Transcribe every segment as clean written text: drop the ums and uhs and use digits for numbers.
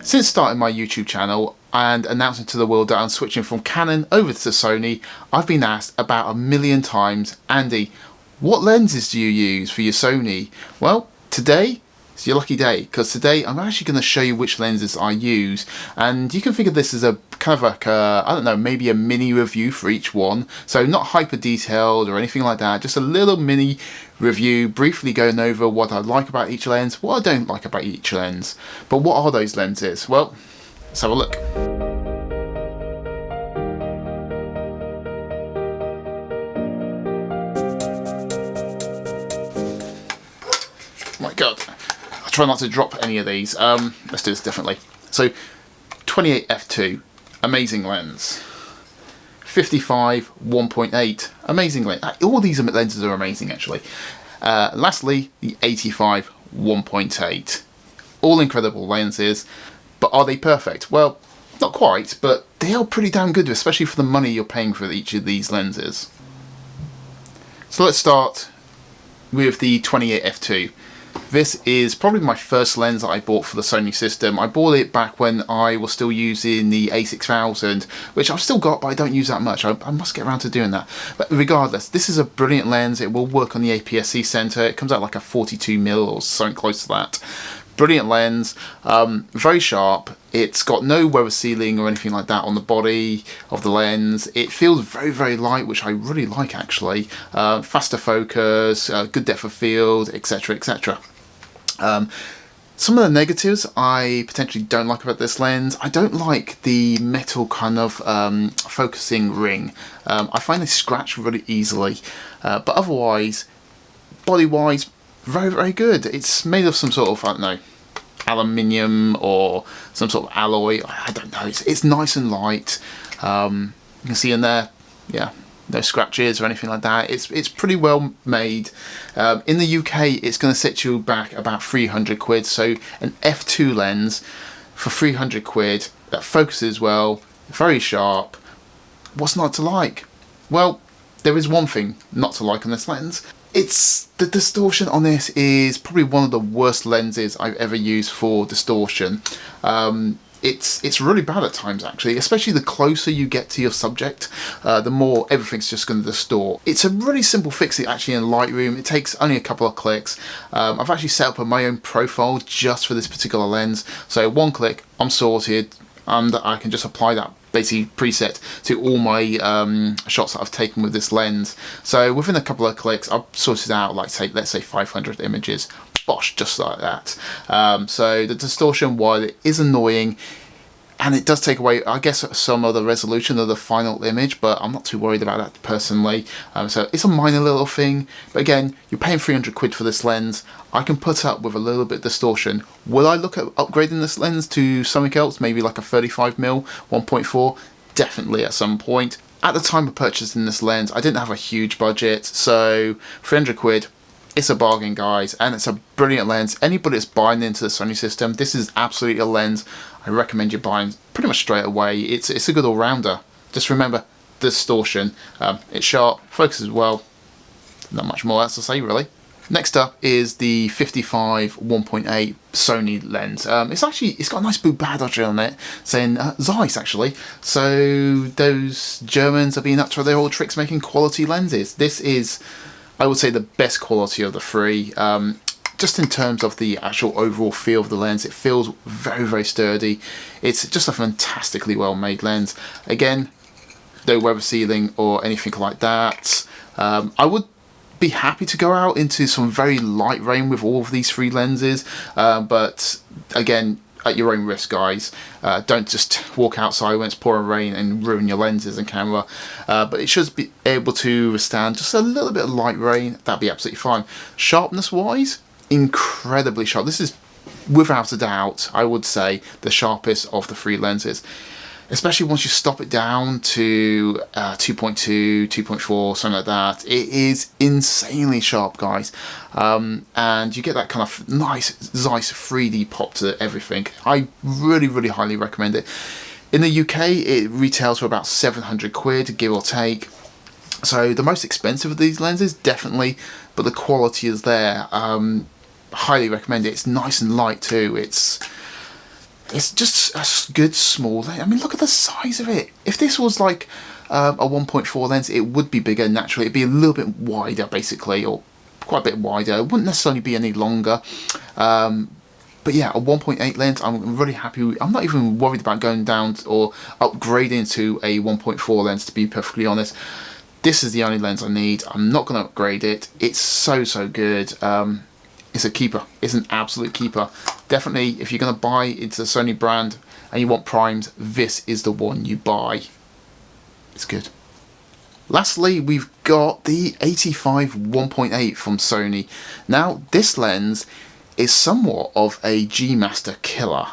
Since starting my YouTube channel and announcing to the world that I'm switching from Canon over to Sony, I've been asked about 1,000,000 times, Andy, what lenses do you use for your Sony? Well, today it's your lucky day, because today I'm actually going to show you which lenses I use, and you can think of this as a kind of like a, I don't know, maybe a mini review for each one. So not hyper detailed or anything like that, just a little mini review, briefly going over what I like about each lens, what I don't like about each lens. But what are those lenses? Well, let's have a look. My God, I'll try not to drop any of these. Let's do this differently. So 28 f2, amazing lens. 55 1.8, amazing lens. All these lenses are amazing actually. Lastly, the 85 1.8, all incredible lenses. But are they perfect? Well, not quite, but they are pretty damn good, especially for the money you're paying for each of these lenses. So let's start with the 28 f2. This is probably my first lens that I bought for the Sony system. I bought it back when I was still using the A6000, which I've still got, but I don't use that much. I must get around to doing that. But regardless, this is a brilliant lens. It will work on the APS-C center. It comes out like a 42mm or something close to that. Brilliant lens, very sharp. It's got no weather sealing or anything like that on the body of the lens. It feels very, very light, which I really like actually. Faster focus, good depth of field, etc, etc. Some of the negatives I potentially don't like about this lens, I don't like the metal kind of focusing ring. I find they scratch really easily, but otherwise, body-wise, very, very good. It's made of some sort of, I don't know, aluminium or some sort of alloy. I don't know. It's nice and light. You can see in there, yeah, no scratches or anything like that. It's pretty well made. In the UK, it's going to set you back about 300 quid. So an f2 lens for 300 quid that focuses well, very sharp. What's not to like? Well, there is one thing not to like on this lens. It's the distortion on this is probably one of the worst lenses I've ever used for distortion. It's really bad at times actually, especially the closer you get to your subject, the more everything's just going to distort. It's a really simple fix actually in Lightroom. It takes only a couple of clicks. I've actually set up my own profile just for this particular lens. So one click, I'm sorted, and I can just apply that basically preset to all my shots that I've taken with this lens. So within a couple of clicks, I've sorted out like let's say 500 images. Bosh, just like that. So the distortion, while it is annoying, and it does take away, I guess, some of the resolution of the final image, but I'm not too worried about that personally. So it's a minor little thing, but again, you're paying 300 quid for this lens. I can put up with a little bit of distortion. Will I look at upgrading this lens to something else, maybe like a 35mm 1.4? Definitely at some point. At the time of purchasing this lens, I didn't have a huge budget, so 300 quid, it's a bargain, guys, and it's a brilliant lens. Anybody that's buying into the Sony system, this is absolutely a lens I recommend you buying pretty much straight away. It's a good all-rounder. Just remember distortion. It's sharp, focuses well. Not much more else to say really. Next up is the 55 1.8 Sony lens. It's got a nice blue badge on it saying Zeiss actually. So those Germans have been up to their old tricks making quality lenses. This is, I would say, the best quality of the three. Just in terms of the actual overall feel of the lens, it feels very, very sturdy. It's just a fantastically well made lens. Again, no weather sealing or anything like that. I would be happy to go out into some very light rain with all of these three lenses, but again, at your own risk, guys. Don't just walk outside when it's pouring rain and ruin your lenses and camera. But it should be able to withstand just a little bit of light rain. That'd be absolutely fine. Sharpness wise, incredibly sharp. This is without a doubt, I would say, the sharpest of the three lenses. Especially once you stop it down to 2.2, 2.4, something like that. It is insanely sharp, guys. And you get that kind of nice Zeiss 3D pop to everything. I really, really highly recommend it. In the UK, it retails for about 700 quid, give or take. So the most expensive of these lenses, definitely, but the quality is there. Highly recommend it. It's nice and light too. it's just a good small lens. I mean, look at the size of it. If this was like a 1.4 lens, it would be bigger naturally. It'd be a little bit wider, basically, or quite a bit wider. It wouldn't necessarily be any longer. But yeah, a 1.8 lens, I'm really happy with. I'm not even worried about going down or upgrading to a 1.4 lens, to be perfectly honest. This is the only lens I need. I'm not going to upgrade it. It's so good. It's a keeper. It's an absolute keeper. Definitely, if you're going to buy into the Sony brand and you want primes, this is the one you buy. It's good. Lastly, we've got the 85 1.8 from Sony. Now, this lens is somewhat of a G Master killer.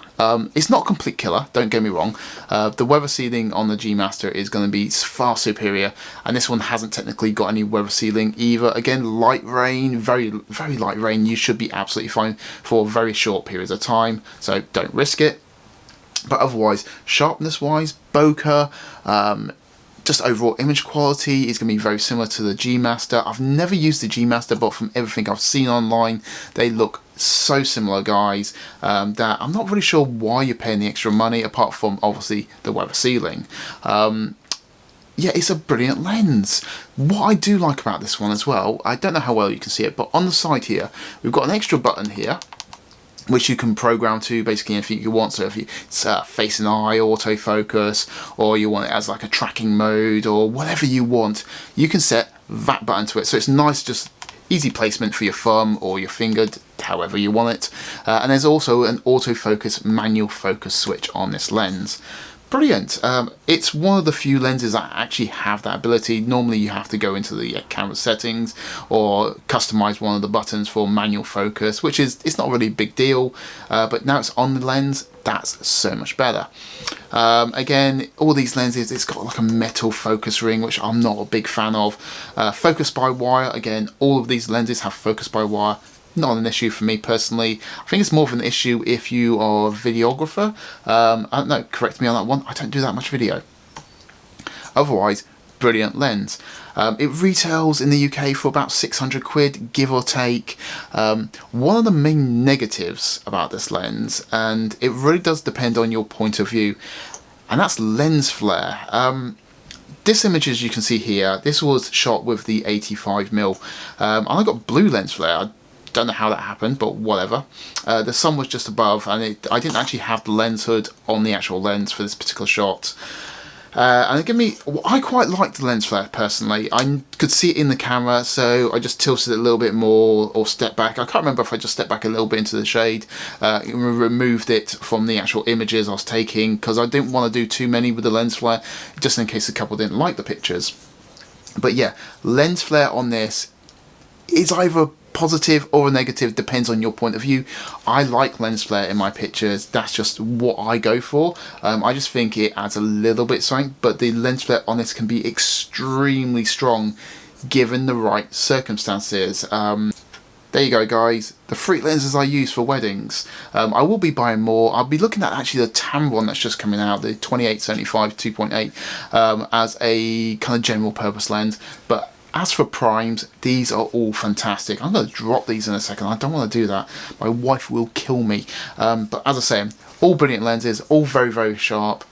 It's not a complete killer, don't get me wrong. The weather sealing on the G Master is going to be far superior, and this one hasn't technically got any weather sealing either. Again, light rain, very light rain, you should be absolutely fine for very short periods of time, so don't risk it. But otherwise, sharpness wise, bokeh, just overall image quality is going to be very similar to the G Master. I've never used the G Master, but from everything I've seen online, they look so similar, guys, that I'm not really sure why you're paying the extra money, apart from obviously the weather sealing. Yeah, it's a brilliant lens. What I do like about this one as well, I don't know how well you can see it, but on the side here, we've got an extra button here, which you can program to basically anything you want. So if it's face and eye autofocus, or you want it as like a tracking mode, or whatever you want, you can set that button to it. So it's nice, just easy placement for your thumb or your finger, however you want it. And there's also an autofocus manual focus switch on this lens. Brilliant. It's one of the few lenses that actually have that ability. Normally you have to go into the camera settings or customize one of the buttons for manual focus, which is, it's not really a big deal, but now it's on the lens, that's so much better. Again, all these lenses, it's got like a metal focus ring, which I'm not a big fan of. Focus by wire, again, all of these lenses have focus by wire. Not an issue for me personally. I think it's more of an issue if you are a videographer. I don't know, correct me on that one. I don't do that much video. Otherwise, brilliant lens. It retails in the UK for about 600 quid, give or take. One of the main negatives about this lens, and it really does depend on your point of view, and that's lens flare. This image, as you can see here, this was shot with the 85mm. And I got blue lens flare. Don't know how that happened, but whatever. The sun was just above, and I didn't actually have the lens hood on the actual lens for this particular shot. And it gave me, I quite liked the lens flare personally. I could see it in the camera, so I just tilted it a little bit more or stepped back. I can't remember if I just stepped back a little bit into the shade, removed it from the actual images I was taking, because I didn't want to do too many with the lens flare, just in case a couple didn't like the pictures. But yeah, lens flare on this is either positive or a negative, depends on your point of view. I like lens flare in my pictures, that's just what I go for. I just think it adds a little bit something, but the lens flare on this can be extremely strong given the right circumstances. There you go, guys, the 3 lenses I use for weddings. I will be buying more. I'll be looking at actually the Tamron that's just coming out, the 28-75 2.8, as a kind of general purpose lens. But as for primes, these are all fantastic. I'm going to drop these in a second. I don't want to do that. My wife will kill me. But as I say, all brilliant lenses, all very sharp.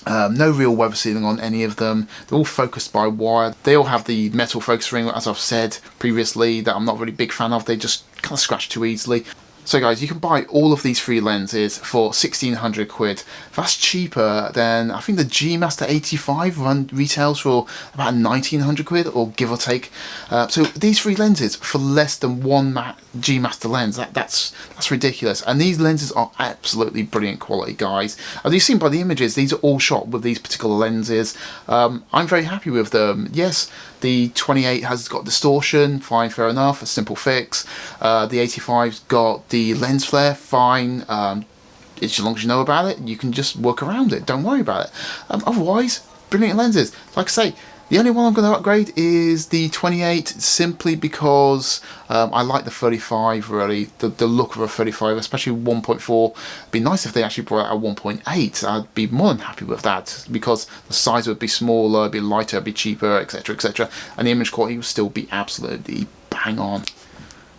No real weather sealing on any of them. They're all focused by wire. They all have the metal focus ring, as I've said previously, that I'm not really a big fan of. They just kind of scratch too easily. So guys, you can buy all of these 3 lenses for 1600 quid. That's cheaper than, I think the G Master 85 retails for about 1900 quid, or give or take. So these 3 lenses for less than one G Master lens, that's ridiculous. And these lenses are absolutely brilliant quality, guys. As you've seen by the images, these are all shot with these particular lenses. I'm very happy with them. Yes, the 28 has got distortion, fine, fair enough, a simple fix. The 85's got the lens flare, fine. As long as you know about it, you can just work around it, don't worry about it. Otherwise, brilliant lenses. Like I say, the only one I'm going to upgrade is the 28, simply because I like the 35 really, the look of a 35, especially 1.4. It'd be nice if they actually brought out a 1.8. I'd be more than happy with that, because the size would be smaller, it'd be lighter, it'd be cheaper, etc, etc, and the image quality would still be absolutely bang on.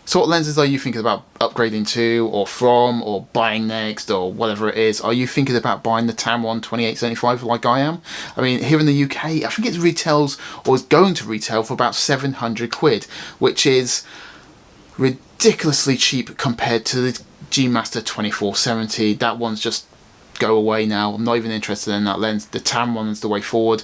So what lenses are you thinking about upgrading to, or from, or buying next, or whatever it is? Are you thinking about buying the Tamron 2875 like I am? I mean, here in the UK, I think it retails, or is going to retail for about 700 quid, which is ridiculously cheap compared to the G Master 2470. That one's just go away now. I'm not even interested in that lens. The Tamron is the way forward.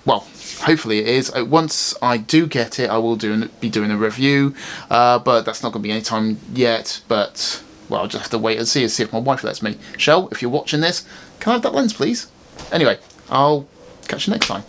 Well, hopefully it is. Once I do get it, I will be doing a review, but that's not going to be any time yet. But, well, I'll just have to wait and see if my wife lets me. Shell, if you're watching this, can I have that lens, please? Anyway, I'll catch you next time.